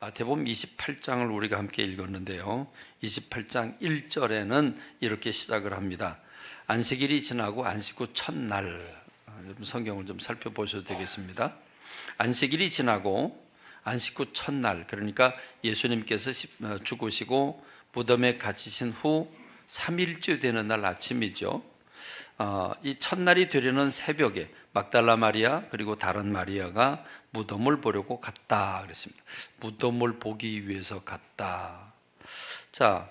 마태복음 28장을 우리가 함께 읽었는데요. 28장 1절에는 이렇게 시작을 합니다. 안식일이 지나고 안식 후 첫날, 성경을 좀 살펴보셔도 되겠습니다. 안식일이 지나고 안식 후 첫날, 그러니까 예수님께서 죽으시고 무덤에 갇히신 후 3일째 되는 날 아침이죠. 이 첫날이 되려는 새벽에 막달라 마리아 그리고 다른 마리아가 무덤을 보려고 갔다 그랬습니다. 무덤을 보기 위해서 갔다. 자,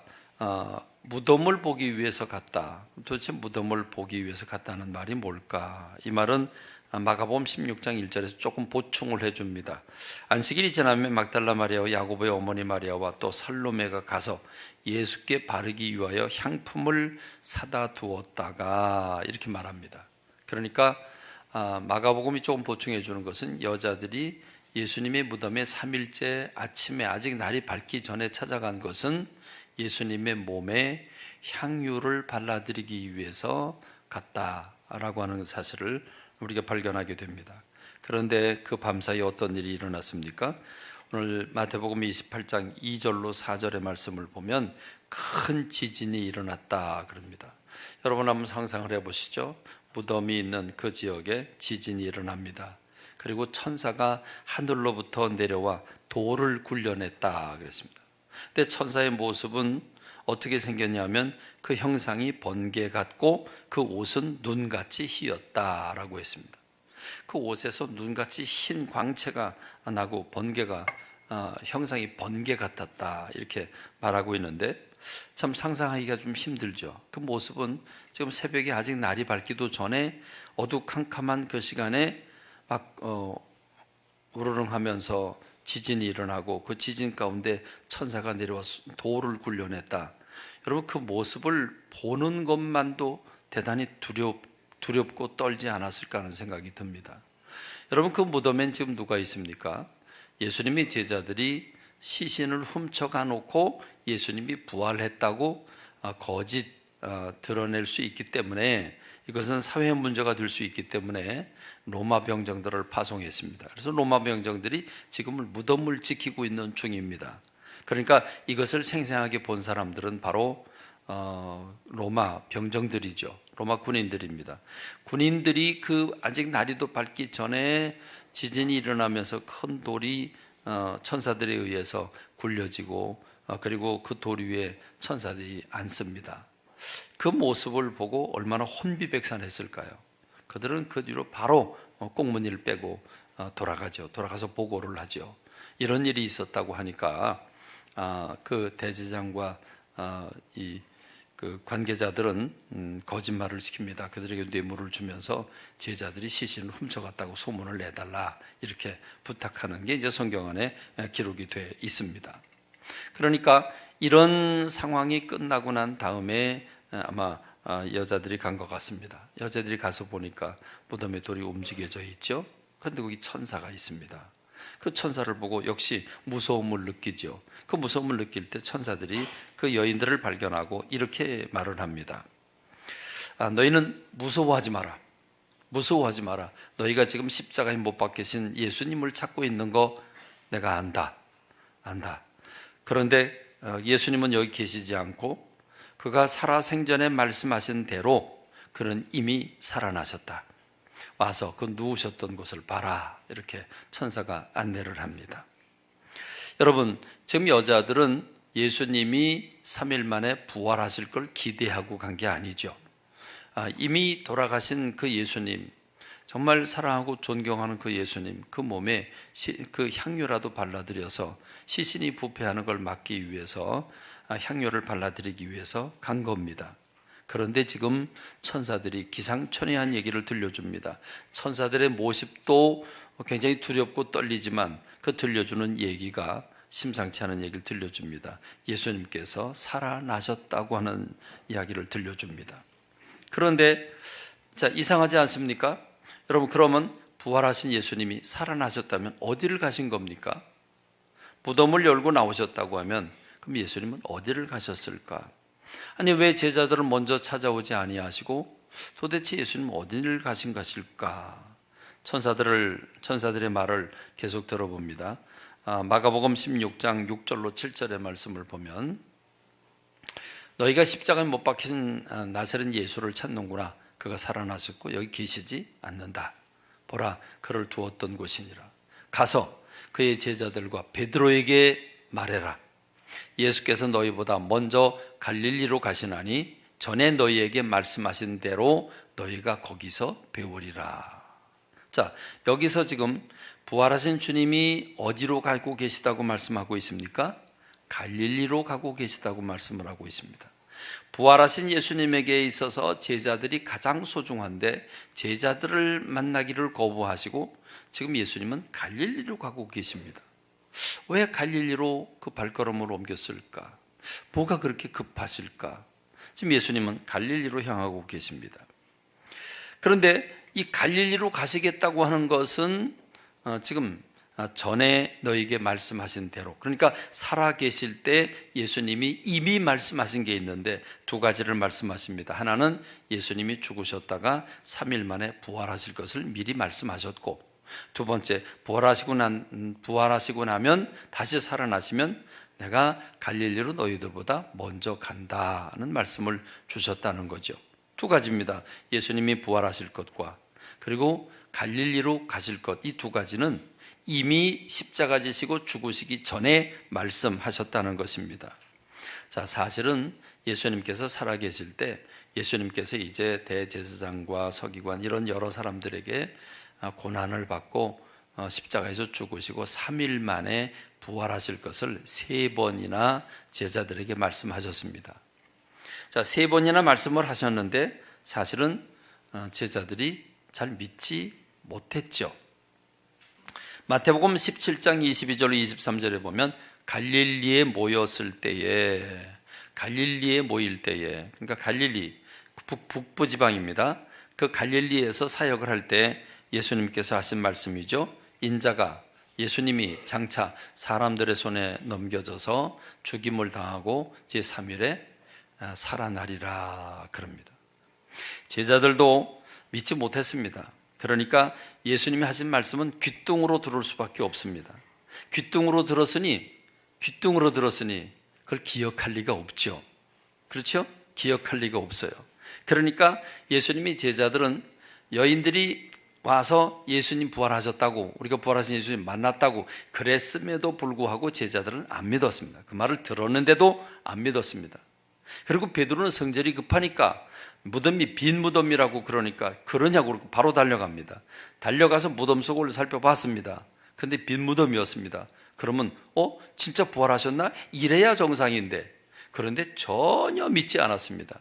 무덤을 보기 위해서 갔다. 도대체 무덤을 보기 위해서 갔다는 말이 뭘까? 이 말은 마가복음 16장 1절에서 조금 보충을 해줍니다. 안식일이 지나면 막달라 마리아와 야고보의 어머니 마리아와 또 살로메가 가서 예수께 바르기 위하여 향품을 사다 두었다가 이렇게 말합니다. 그러니까 마가복음이 조금 보충해 주는 것은 여자들이 예수님의 무덤에 3일째 아침에 아직 날이 밝기 전에 찾아간 것은 예수님의 몸에 향유를 발라드리기 위해서 갔다라고 하는 사실을 우리가 발견하게 됩니다. 그런데 그 밤사이 어떤 일이 일어났습니까? 오늘 마태복음 28장 2절로 4절의 말씀을 보면 큰 지진이 일어났다 그럽니다. 여러분 한번 상상을 해보시죠. 무덤이 있는 그 지역에 지진이 일어납니다. 그리고 천사가 하늘로부터 내려와 돌을 굴려냈다 그랬습니다. 근데 천사의 모습은 어떻게 생겼냐면 그 형상이 번개 같고 그 옷은 눈같이 희었다라고 했습니다. 그 옷에서 눈같이 흰 광채가 나고 번개가 형상이 번개 같았다 이렇게 말하고 있는데 참 상상하기가 좀 힘들죠. 그 모습은 지금 새벽에 아직 날이 밝기도 전에 어두컴컴한 그 시간에 막 우르릉하면서 지진이 일어나고 그 지진 가운데 천사가 내려와서 돌을 굴려냈다. 여러분 그 모습을 보는 것만도 대단히 두렵고 떨지 않았을까 하는 생각이 듭니다. 여러분 그 무덤엔 지금 누가 있습니까? 예수님의 제자들이 시신을 훔쳐가 놓고 예수님이 부활했다고 거짓 드러낼 수 있기 때문에 이것은 사회 문제가 될 수 있기 때문에 로마 병정들을 파송했습니다. 그래서 로마 병정들이 지금은 무덤을 지키고 있는 중입니다. 그러니까 이것을 생생하게 본 사람들은 바로 로마 병정들이죠. 로마 군인들입니다. 군인들이 그 아직 날이도 밝기 전에 지진이 일어나면서 큰 돌이 천사들에 의해서 굴려지고 그리고 그 돌 위에 천사들이 앉습니다. 그 모습을 보고 얼마나 혼비백산했을까요? 그들은 그 뒤로 바로 꽁무니를 빼고 돌아가죠. 돌아가서 보고를 하죠. 이런 일이 있었다고 하니까 그 대제장과 그 관계자들은 거짓말을 시킵니다. 그들에게 뇌물을 주면서 제자들이 시신을 훔쳐갔다고 소문을 내달라 이렇게 부탁하는 게 이제 성경 안에 기록이 돼 있습니다. 그러니까 이런 상황이 끝나고 난 다음에 아마 여자들이 간 것 같습니다. 여자들이 가서 보니까 무덤에 돌이 움직여져 있죠. 그런데 거기 천사가 있습니다. 그 천사를 보고 역시 무서움을 느끼죠. 그 무서움을 느낄 때 천사들이 그 여인들을 발견하고 이렇게 말을 합니다. 너희는 무서워하지 마라. 무서워하지 마라. 너희가 지금 십자가에 못 박히신 예수님을 찾고 있는 거 내가 안다. 그런데 예수님은 여기 계시지 않고 그가 살아생전에 말씀하신 대로 그는 이미 살아나셨다. 와서 그 누우셨던 곳을 봐라. 이렇게 천사가 안내를 합니다. 여러분, 지금 여자들은 예수님이 3일 만에 부활하실 걸 기대하고 간 게 아니죠. 이미 돌아가신 그 예수님, 정말 사랑하고 존경하는 그 예수님, 그 몸에 그 향유라도 발라드려서 시신이 부패하는 걸 막기 위해서 향유를 발라드리기 위해서 간 겁니다. 그런데 지금 천사들이 기상천외한 얘기를 들려줍니다. 천사들의 모습도 굉장히 두렵고 떨리지만 그 들려주는 얘기가 심상치 않은 얘기를 들려줍니다. 예수님께서 살아나셨다고 하는 이야기를 들려줍니다. 그런데 자, 이상하지 않습니까? 여러분, 그러면 부활하신 예수님이 살아나셨다면 어디를 가신 겁니까? 무덤을 열고 나오셨다고 하면 그럼 예수님은 어디를 가셨을까? 아니 왜 제자들을 먼저 찾아오지 아니하시고 도대체 예수님은 어디를 가신 것일까? 천사들의 말을 계속 들어봅니다. 마가복음 16장 6절로 7절의 말씀을 보면 너희가 십자가에 못 박힌 나사렛 예수를 찾는구나. 그가 살아나셨고 여기 계시지 않는다. 보라, 그를 두었던 곳이니라. 가서 그의 제자들과 베드로에게 말해라. 예수께서 너희보다 먼저 갈릴리로 가시나니 전에 너희에게 말씀하신 대로 너희가 거기서 배우리라. 자, 여기서 지금 부활하신 주님이 어디로 가고 계시다고 말씀하고 있습니까? 갈릴리로 가고 계시다고 말씀을 하고 있습니다. 부활하신 예수님에게 있어서 제자들이 가장 소중한데 제자들을 만나기를 거부하시고 지금 예수님은 갈릴리로 가고 계십니다. 왜 갈릴리로 그 발걸음을 옮겼을까? 뭐가 그렇게 급하실까? 지금 예수님은 갈릴리로 향하고 계십니다. 그런데 이 갈릴리로 가시겠다고 하는 것은 지금 전에 너에게 말씀하신 대로, 그러니까 살아계실 때 예수님이 이미 말씀하신 게 있는데 두 가지를 말씀하십니다. 하나는 예수님이 죽으셨다가 3일 만에 부활하실 것을 미리 말씀하셨고, 두 번째, 부활하시고 나면 다시 살아나시면 내가 갈릴리로 너희들보다 먼저 간다는 말씀을 주셨다는 거죠. 두 가지입니다. 예수님이 부활하실 것과 그리고 갈릴리로 가실 것, 이 두 가지는 이미 십자가 지시고 죽으시기 전에 말씀하셨다는 것입니다. 자, 사실은 예수님께서 살아계실 때 예수님께서 이제 대제사장과 서기관 이런 여러 사람들에게 고난을 받고 십자가에서 죽으시고 3일 만에 부활하실 것을 3번이나 제자들에게 말씀하셨습니다. 자, 3번이나 말씀을 하셨는데 사실은 제자들이 잘 믿지 못했죠. 마태복음 17장 22절 23절에 보면 갈릴리에 모일 때에, 그러니까 갈릴리 북부 지방입니다. 그 갈릴리에서 사역을 할 때 예수님께서 하신 말씀이죠. 인자가, 예수님이 장차 사람들의 손에 넘겨져서 죽임을 당하고 제3일에 살아나리라 그럽니다. 제자들도 믿지 못했습니다. 그러니까 예수님이 하신 말씀은 귓등으로 들을 수밖에 없습니다. 귓등으로 들었으니 그걸 기억할 리가 없죠. 그렇죠? 기억할 리가 없어요. 그러니까 예수님이 제자들은 여인들이 와서 예수님 부활하셨다고, 우리가 부활하신 예수님 만났다고 그랬음에도 불구하고 제자들은 안 믿었습니다. 그 말을 들었는데도 안 믿었습니다. 그리고 베드로는 성질이 급하니까 무덤이 빈 무덤이라고 그러냐고 그러고 바로 달려갑니다. 달려가서 무덤 속을 살펴봤습니다. 근데 빈 무덤이었습니다. 그러면 진짜 부활하셨나? 이래야 정상인데, 그런데 전혀 믿지 않았습니다.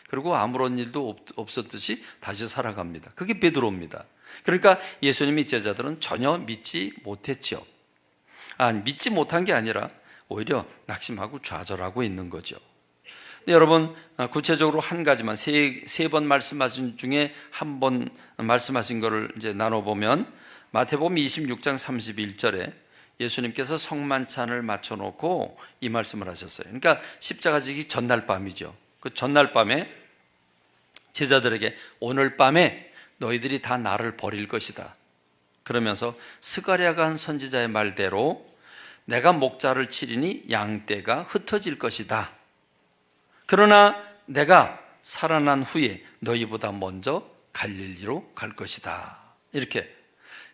그리고 아무런 일도 없었듯이 다시 살아갑니다. 그게 베드로입니다. 그러니까 예수님이 제자들은 전혀 믿지 못했죠. 믿지 못한 게 아니라 오히려 낙심하고 좌절하고 있는 거죠. 여러분, 구체적으로 한 가지만 세 번 말씀하신 중에 한 번 말씀하신 거를 이제 나눠보면 마태복음 26장 31절에 예수님께서 성만찬을 맞춰놓고 이 말씀을 하셨어요. 그러니까 십자가 지기 전날 밤이죠. 그 전날 밤에 제자들에게 오늘 밤에 너희들이 다 나를 버릴 것이다. 그러면서 스가랴가 한 선지자의 말대로 내가 목자를 치리니 양떼가 흩어질 것이다. 그러나 내가 살아난 후에 너희보다 먼저 갈릴리로 갈 것이다. 이렇게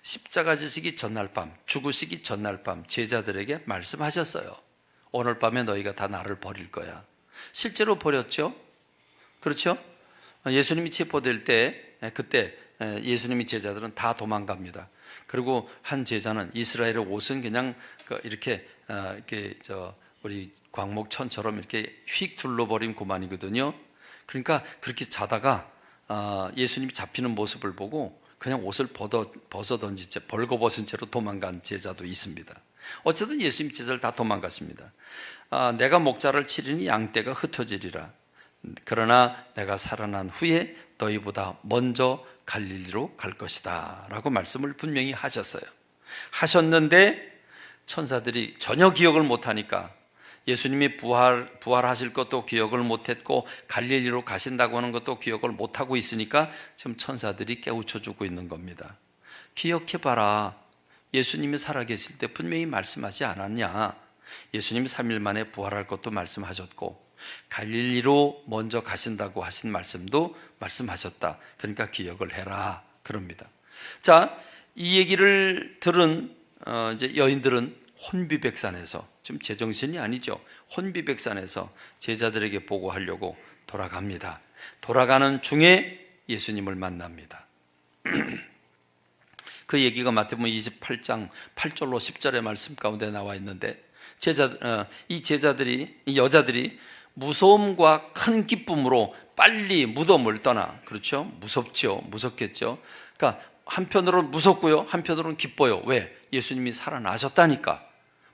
십자가 지시기 전날 밤, 죽으시기 전날 밤 제자들에게 말씀하셨어요. 오늘 밤에 너희가 다 나를 버릴 거야. 실제로 버렸죠? 그렇죠? 예수님이 체포될 때 그때 예수님이 제자들은 다 도망갑니다. 그리고 한 제자는 이스라엘의 옷은 그냥 이렇게 우리 광목천처럼 이렇게 휙 둘러버린 고만이거든요. 그러니까 그렇게 자다가 예수님이 잡히는 모습을 보고 그냥 옷을 벗어던진 채 벌거벗은 채로 도망간 제자도 있습니다. 어쨌든 예수님 제자를 다 도망갔습니다. 내가 목자를 치리니 양떼가 흩어지리라. 그러나 내가 살아난 후에 너희보다 먼저 갈릴리로 갈 것이다 라고 말씀을 분명히 하셨는데 천사들이 전혀 기억을 못하니까 예수님이 부활하실 것도 기억을 못했고 갈릴리로 가신다고 하는 것도 기억을 못하고 있으니까 지금 천사들이 깨우쳐주고 있는 겁니다. 기억해봐라. 예수님이 살아계실 때 분명히 말씀하지 않았냐? 예수님이 3일 만에 부활할 것도 말씀하셨고 갈릴리로 먼저 가신다고 하신 말씀도 말씀하셨다. 그러니까 기억을 해라 그럽니다. 자, 이 얘기를 들은 이제 여인들은 혼비백산에서, 지금 제정신이 아니죠. 혼비백산에서 제자들에게 보고하려고 돌아갑니다. 돌아가는 중에 예수님을 만납니다. 그 얘기가 마태복음 28장 8절로 10절의 말씀 가운데 나와 있는데 이 여자들이 무서움과 큰 기쁨으로 빨리 무덤을 떠나, 그렇죠? 무섭겠죠. 그러니까 한편으로는 무섭고요, 한편으로는 기뻐요. 왜? 예수님이 살아나셨다니까.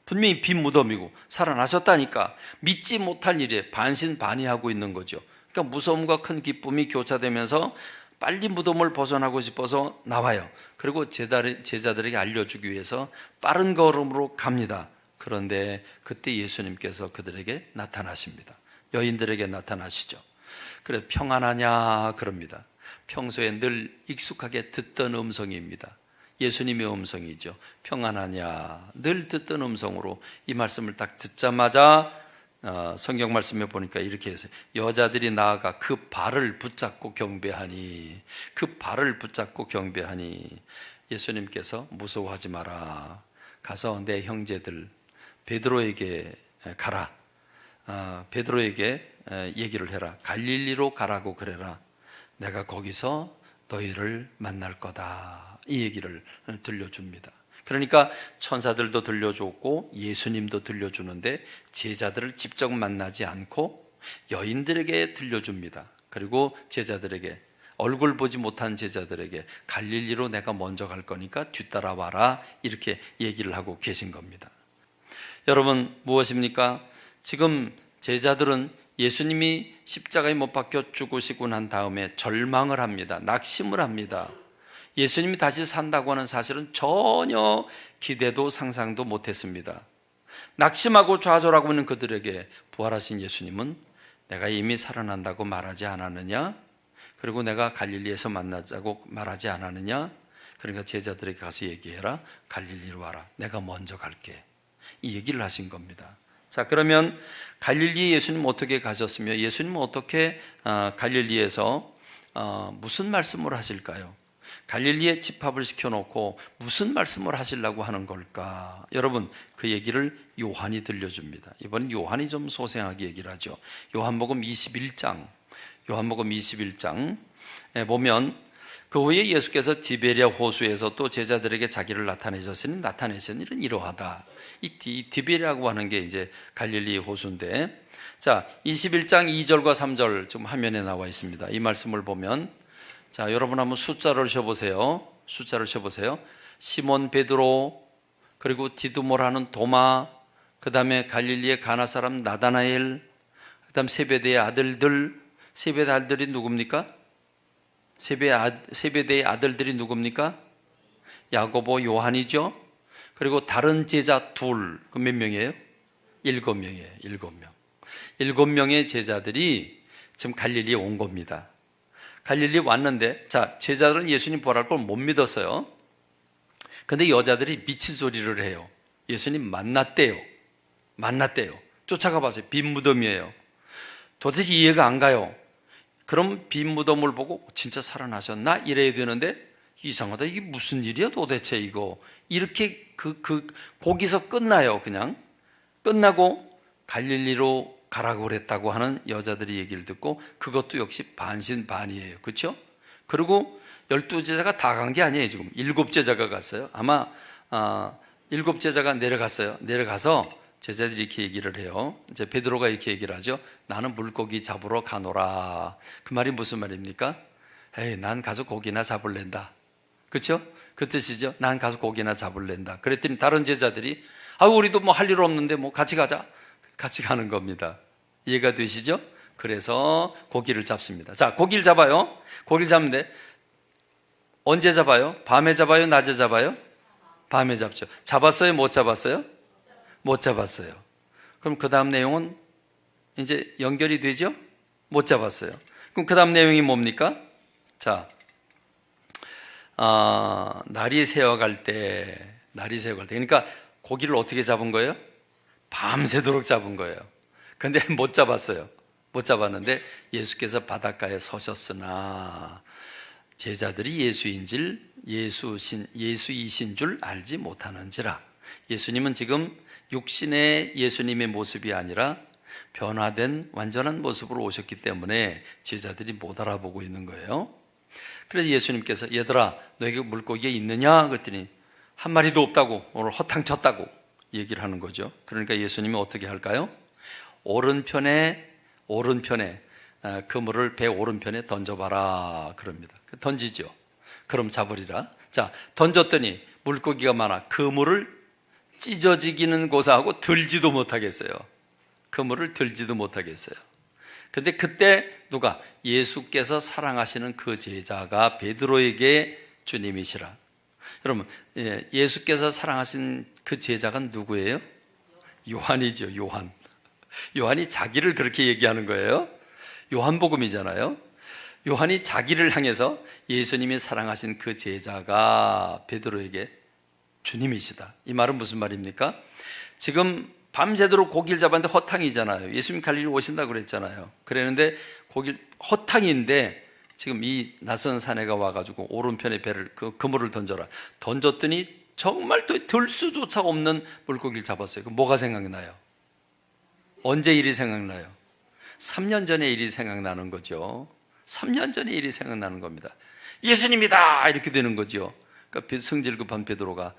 분명히 빈 무덤이고 살아나셨다니까. 믿지 못할 일에 반신반의하고 있는 거죠. 그러니까 무서움과 큰 기쁨이 교차되면서 빨리 무덤을 벗어나고 싶어서 나와요. 그리고 제자들에게 알려주기 위해서 빠른 걸음으로 갑니다. 그런데 그때 예수님께서 그들에게 나타나십니다. 여인들에게 나타나시죠. 그래, 평안하냐 그럽니다. 평소에 늘 익숙하게 듣던 음성입니다. 예수님의 음성이죠. 평안하냐, 늘 듣던 음성으로 이 말씀을 딱 듣자마자 성경 말씀에 보니까 이렇게 해서 여자들이 나아가 그 발을 붙잡고 경배하니, 예수님께서 무서워하지 마라, 가서 내 형제들 베드로에게 가라, 베드로에게 얘기를 해라, 갈릴리로 가라고 그래라, 내가 거기서 너희를 만날 거다, 이 얘기를 들려줍니다. 그러니까 천사들도 들려줬고 예수님도 들려주는데 제자들을 직접 만나지 않고 여인들에게 들려줍니다. 그리고 제자들에게, 얼굴 보지 못한 제자들에게 갈릴리로 내가 먼저 갈 거니까 뒤따라와라, 이렇게 얘기를 하고 계신 겁니다. 여러분, 무엇입니까? 지금 제자들은 예수님이 십자가에 못 박혀 죽으시고 난 다음에 절망을 합니다. 낙심을 합니다. 예수님이 다시 산다고 하는 사실은 전혀 기대도 상상도 못했습니다. 낙심하고 좌절하고 있는 그들에게 부활하신 예수님은 내가 이미 살아난다고 말하지 않았느냐? 그리고 내가 갈릴리에서 만나자고 말하지 않았느냐? 그러니까 제자들에게 가서 얘기해라, 갈릴리로 와라, 내가 먼저 갈게, 이 얘기를 하신 겁니다. 자, 그러면 갈릴리 예수님 어떻게 가셨으며 예수님은 어떻게 갈릴리에서 무슨 말씀을 하실까요? 갈릴리에 집합을 시켜놓고 무슨 말씀을 하시려고 하는 걸까? 여러분, 그 얘기를 요한이 들려줍니다. 이번엔 요한이 좀 소생하게 얘기를 하죠. 요한복음 21장에 보면 그 후에 예수께서 디베랴 호수에서 또 제자들에게 자기를 나타내신 일은 이러하다. 이 디베랴라고 하는 게 이제 갈릴리 호수인데, 자, 21장 2절과 3절 지금 화면에 나와 있습니다. 이 말씀을 보면, 자, 여러분 한번 숫자를 쳐보세요. 시몬 베드로, 그리고 디두모라는 도마, 그 다음에 갈릴리의 가나 사람 나다나엘, 그 다음 세베대의 아들들이 누굽니까? 세베대의 아들들이 누굽니까? 야고보, 요한이죠. 그리고 다른 제자 둘, 그 몇 명이에요? 7명이에요. 7명의 제자들이 지금 갈릴리에 온 겁니다. 갈릴리 왔는데, 자, 제자들은 예수님 부활할 걸 못 믿었어요. 근데 여자들이 미친 소리를 해요. 예수님 만났대요. 쫓아가 봤어요. 빈 무덤이에요. 도대체 이해가 안 가요. 그럼 빈 무덤을 보고 진짜 살아나셨나? 이래야 되는데, 이상하다, 이게 무슨 일이야 도대체 이거. 이렇게 거기서 끝나요. 그냥 끝나고 갈릴리로 가라고 그랬다고 하는 여자들이 얘기를 듣고, 그것도 역시 반신반의예요. 그렇죠? 그리고 12제자가 다 간 게 아니에요. 지금 7제자가 갔어요. 아마 7제자가 내려가서 제자들이 이렇게 얘기를 해요. 이제 베드로가 이렇게 얘기를 하죠. 나는 물고기 잡으러 가노라. 그 말이 무슨 말입니까? 에이, 난 가서 고기나 잡을랜다. 그렇죠? 그 뜻이죠. 난 가서 고기나 잡을랜다. 그랬더니 다른 제자들이, 우리도 뭐 할 일 없는데 뭐 같이 가자. 같이 가는 겁니다. 이해가 되시죠? 그래서 고기를 잡습니다. 자, 고기를 잡아요. 고기를 잡는데 언제 잡아요? 밤에 잡아요? 낮에 잡아요? 밤에 잡죠. 잡았어요? 못 잡았어요? 못 잡았어요. 그럼 그 다음 내용은 이제 연결이 되죠? 못 잡았어요. 그럼 그 다음 내용이 뭡니까? 자, 날이 새어갈 때 날이 새고 갈 때. 그러니까 고기를 어떻게 잡은 거예요? 밤새도록 잡은 거예요. 근데 못 잡았어요. 못 잡았는데 예수께서 바닷가에 서셨으나 제자들이 예수이신 줄 알지 못하는지라. 예수님은 지금 육신의 예수님의 모습이 아니라 변화된 완전한 모습으로 오셨기 때문에 제자들이 못 알아보고 있는 거예요. 그래서 예수님께서 얘들아 너에게 물고기가 있느냐 그랬더니 한 마리도 없다고, 오늘 허탕 쳤다고 얘기를 하는 거죠. 그러니까 예수님이 어떻게 할까요? 오른편에 그물을 배 오른편에 던져봐라 그럽니다. 던지죠. 그럼 잡으리라. 자, 던졌더니 물고기가 많아 그물을 찢어지기는 고사하고 들지도 못하겠어요. 그물을 들지도 못하겠어요. 근데 그때 누가? 예수께서 사랑하시는 그 제자가 베드로에게 주님이시라. 여러분, 예수께서 사랑하신 그 제자가 누구예요? 요한이죠. 요한이 자기를 그렇게 얘기하는 거예요. 요한복음이잖아요. 요한이 자기를 향해서 예수님이 사랑하신 그 제자가 베드로에게 주님이시다. 이 말은 무슨 말입니까? 지금 밤새도록 고기를 잡았는데 허탕이잖아요. 예수님 갈릴리 오신다고 그랬잖아요. 그랬는데 허탕인데 지금 이 낯선 사내가 와가지고 오른편에 그물을 던져라. 던졌더니 정말 또 들 수조차 없는 물고기를 잡았어요. 그럼 뭐가 생각나요? 언제 일이 생각나요? 3년 전의 일이 생각나는 거죠. 3년 전의 일이 생각나는 겁니다. 예수님이다! 이렇게 되는 거죠. 그러니까 성질 급한 베드로가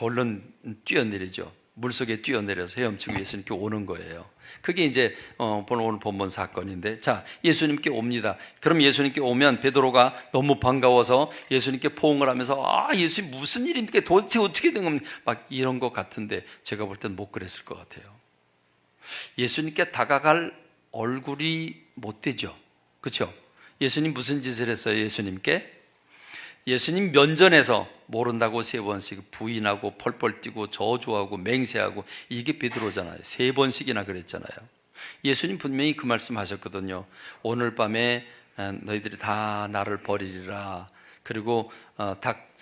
얼른 뛰어내리죠. 물속에 뛰어내려서 헤엄치고 예수님께 오는 거예요. 그게 이제 오늘 본문 사건인데, 자, 예수님께 옵니다. 그럼 예수님께 오면 베드로가 너무 반가워서 예수님께 포옹을 하면서 예수님 무슨 일입니까? 도대체 어떻게 된 겁니까? 막 이런 것 같은데 제가 볼 땐 못 그랬을 것 같아요. 예수님께 다가갈 얼굴이 못 되죠. 그렇죠? 예수님 무슨 짓을 했어요? 예수님 면전에서 모른다고 3번씩 부인하고 펄펄 뛰고 저주하고 맹세하고, 이게 베드로잖아요. 3번씩이나 그랬잖아요. 예수님 분명히 그 말씀 하셨거든요. 오늘 밤에 너희들이 다 나를 버리리라. 그리고 닭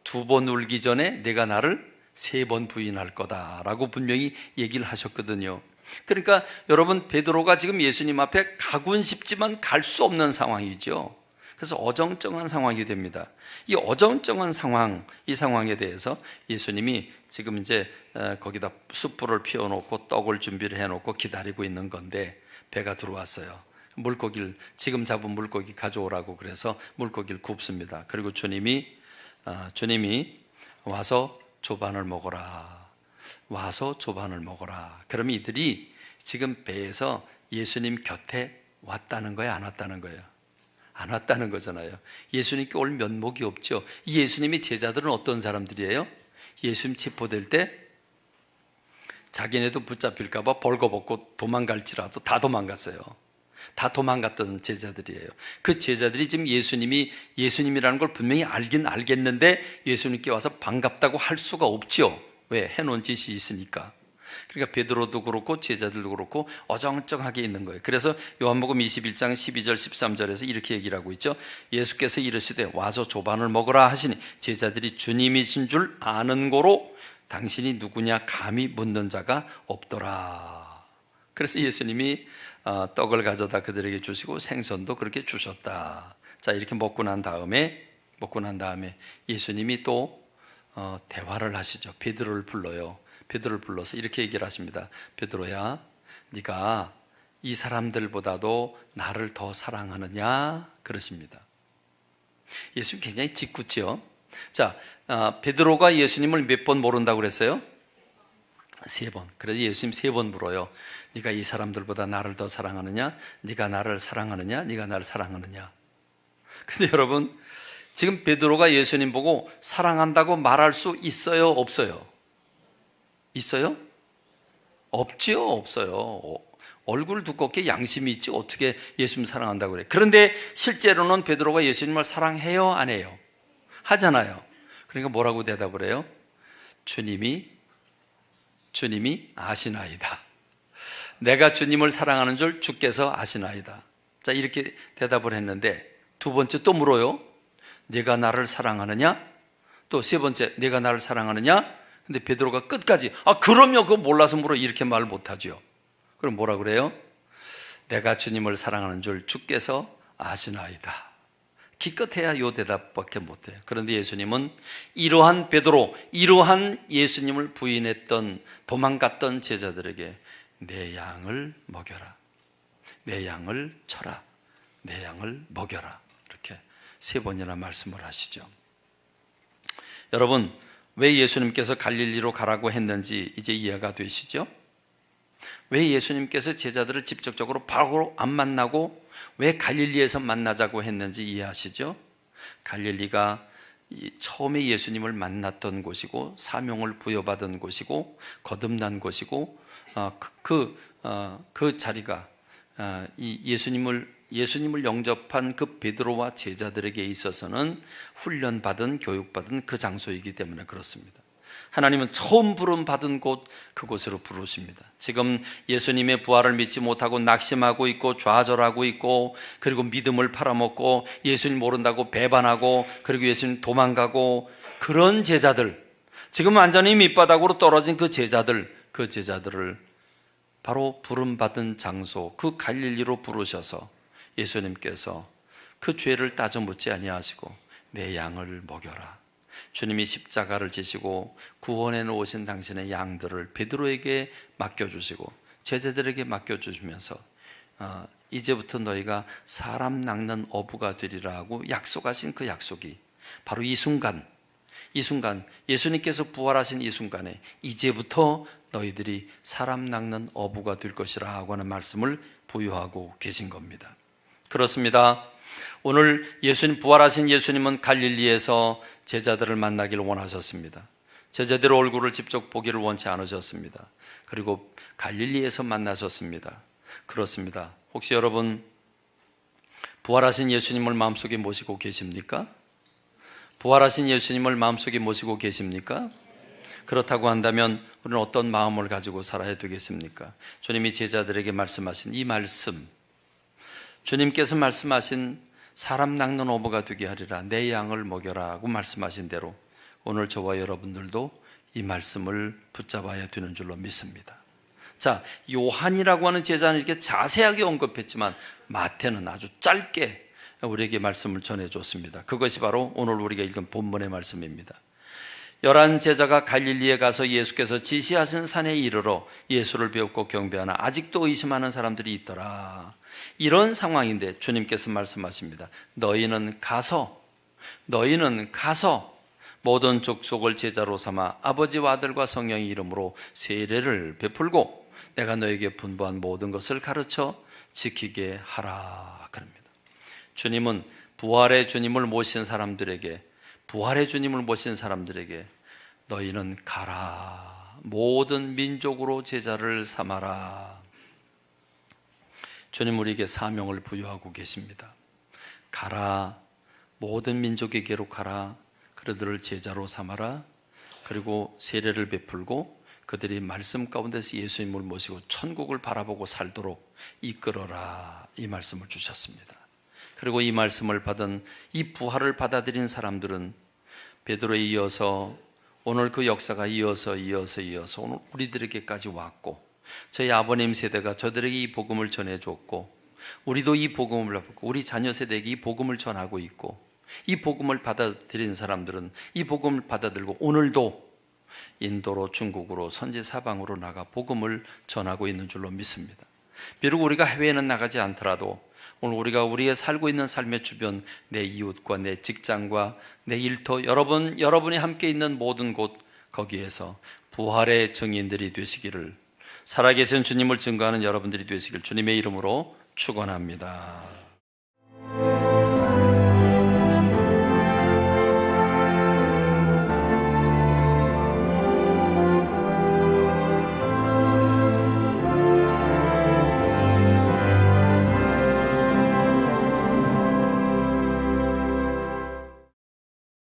2번 울기 전에 내가 나를 3번 부인할 거다라고 분명히 얘기를 하셨거든요. 그러니까 여러분, 베드로가 지금 예수님 앞에 가군 싶지만 갈 수 없는 상황이죠. 그래서 어정쩡한 상황이 됩니다. 이 어정쩡한 상황, 이 상황에 대해서 예수님이 지금 이제 거기다 숯불을 피워놓고 떡을 준비를 해놓고 기다리고 있는 건데, 배가 들어왔어요. 물고기를, 지금 잡은 물고기 가져오라고 그래서 물고기를 굽습니다. 그리고 주님이 와서 조반을 먹어라. 그러면 이들이 지금 배에서 예수님 곁에 왔다는 거예요, 안 왔다는 거예요? 안 왔다는 거잖아요. 예수님께 올 면목이 없죠. 이 예수님의 제자들은 어떤 사람들이에요? 예수님 체포될 때 자기네도 붙잡힐까 봐 벌거벗고 도망갈지라도 다 도망갔어요. 다 도망갔던 제자들이에요. 그 제자들이 지금 예수님이라는 걸 분명히 알긴 알겠는데 예수님께 와서 반갑다고 할 수가 없죠. 왜? 해놓은 짓이 있으니까. 그러니까 베드로도 그렇고 제자들도 그렇고 어정쩡하게 있는 거예요. 그래서 요한복음 21장 12절 13절에서 이렇게 얘기를 하고 있죠. 예수께서 이르시되 와서 조반을 먹으라 하시니 제자들이 주님이신 줄 아는 고로 당신이 누구냐 감히 묻는 자가 없더라. 그래서 예수님이 떡을 가져다 그들에게 주시고 생선도 그렇게 주셨다. 자, 이렇게 먹고 난 다음에 예수님이 또 대화를 하시죠. 베드로를 불러요. 베드로를 불러서 이렇게 얘기를 하십니다. 베드로야, 네가 이 사람들보다도 나를 더 사랑하느냐? 그러십니다. 예수님 굉장히 짓궂죠. 자, 베드로가 예수님을 몇 번 모른다고 그랬어요? 3번. 그래서 예수님 3번 물어요. 네가 이 사람들보다 나를 더 사랑하느냐? 네가 나를 사랑하느냐? 네가 나를 사랑하느냐? 근데 여러분, 지금 베드로가 예수님 보고 사랑한다고 말할 수 있어요? 없어요? 있어요? 없지요? 없어요. 얼굴 두껍게 양심이 있지 어떻게 예수님 사랑한다고 그래. 그런데 실제로는 베드로가 예수님을 사랑해요? 안 해요? 하잖아요. 그러니까 뭐라고 대답을 해요? 주님이 아시나이다. 내가 주님을 사랑하는 줄 주께서 아시나이다. 자, 이렇게 대답을 했는데 두 번째 또 물어요. 네가 나를 사랑하느냐? 또 세 번째, 내가 나를 사랑하느냐? 근데 베드로가 끝까지 그럼요, 그거 몰라서 물어, 이렇게 말 못하죠. 그럼 뭐라 그래요? 내가 주님을 사랑하는 줄 주께서 아시나이다. 기껏해야 요 대답밖에 못해요. 그런데 예수님은 이러한 베드로, 이러한 예수님을 부인했던, 도망갔던 제자들에게 내 양을 먹여라, 내 양을 쳐라, 내 양을 먹여라, 이렇게 세 번이나 말씀을 하시죠. 여러분, 왜 예수님께서 갈릴리로 가라고 했는지 이제 이해가 되시죠? 왜 예수님께서 제자들을 직접적으로 바로 안 만나고 왜 갈릴리에서 만나자고 했는지 이해하시죠? 갈릴리가 처음에 예수님을 만났던 곳이고 사명을 부여받은 곳이고 거듭난 곳이고 그 자리가 이 예수님을 영접한 그 베드로와 제자들에게 있어서는 훈련받은, 교육받은 그 장소이기 때문에 그렇습니다. 하나님은 처음 부름 받은 곳, 그곳으로 부르십니다. 지금 예수님의 부활을 믿지 못하고 낙심하고 있고 좌절하고 있고, 그리고 믿음을 팔아먹고 예수님 모른다고 배반하고, 그리고 예수님 도망가고, 그런 제자들, 지금 완전히 밑바닥으로 떨어진 그 제자들을 바로 부름 받은 장소, 그 갈릴리로 부르셔서 예수님께서 그 죄를 따져 묻지 아니하시고 내 양을 먹여라, 주님이 십자가를 지시고 구원해 놓으신 당신의 양들을 베드로에게 맡겨주시고 제자들에게 맡겨주시면서 이제부터 너희가 사람 낚는 어부가 되리라고 약속하신 그 약속이 바로 이 순간 예수님께서 부활하신 이 순간에 이제부터 너희들이 사람 낚는 어부가 될 것이라고 하는 말씀을 부여하고 계신 겁니다. 그렇습니다. 오늘 부활하신 예수님은 갈릴리에서 제자들을 만나기를 원하셨습니다. 제자들의 얼굴을 직접 보기를 원치 않으셨습니다. 그리고 갈릴리에서 만나셨습니다. 그렇습니다. 혹시 여러분 부활하신 예수님을 마음속에 모시고 계십니까? 부활하신 예수님을 마음속에 모시고 계십니까? 그렇다고 한다면 우리는 어떤 마음을 가지고 살아야 되겠습니까? 주님이 제자들에게 말씀하신 이 말씀, 주님께서 말씀하신 사람 낚는 어부가 되게 하리라, 내 양을 먹여라 하고 말씀하신 대로 오늘 저와 여러분들도 이 말씀을 붙잡아야 되는 줄로 믿습니다. 자, 요한이라고 하는 제자는 이렇게 자세하게 언급했지만 마태는 아주 짧게 우리에게 말씀을 전해줬습니다. 그것이 바로 오늘 우리가 읽은 본문의 말씀입니다. 11 제자가 갈릴리에 가서 예수께서 지시하신 산에 이르러 예수를 배웠고 경배하나 아직도 의심하는 사람들이 있더라. 이런 상황인데 주님께서 말씀하십니다. 너희는 가서 모든 족속을 제자로 삼아 아버지와 아들과 성령의 이름으로 세례를 베풀고 내가 너에게 분부한 모든 것을 가르쳐 지키게 하라. 그럽니다. 주님은 부활의 주님을 모신 사람들에게 너희는 가라, 모든 민족으로 제자를 삼아라. 주님 우리에게 사명을 부여하고 계십니다. 가라, 모든 민족에게로 가라, 그들을 제자로 삼아라, 그리고 세례를 베풀고 그들이 말씀 가운데서 예수님을 모시고 천국을 바라보고 살도록 이끌어라, 이 말씀을 주셨습니다. 그리고 이 말씀을 받은, 이 부활을 받아들인 사람들은 베드로에 이어서 오늘 그 역사가 이어서 오늘 우리들에게까지 왔고, 저희 아버님 세대가 저들에게 이 복음을 전해줬고, 우리도 이 복음을 받고 우리 자녀 세대에게 이 복음을 전하고 있고, 이 복음을 받아들인 사람들은 이 복음을 받아들고 오늘도 인도로, 중국으로, 선지 사방으로 나가 복음을 전하고 있는 줄로 믿습니다. 비록 우리가 해외에는 나가지 않더라도 오늘 우리가 우리의 살고 있는 삶의 주변, 내 이웃과 내 직장과 내 일터, 여러분이 함께 있는 모든 곳, 거기에서 부활의 증인들이 되시기를, 살아계신 주님을 증거하는 여러분들이 되시길 주님의 이름으로 축원합니다.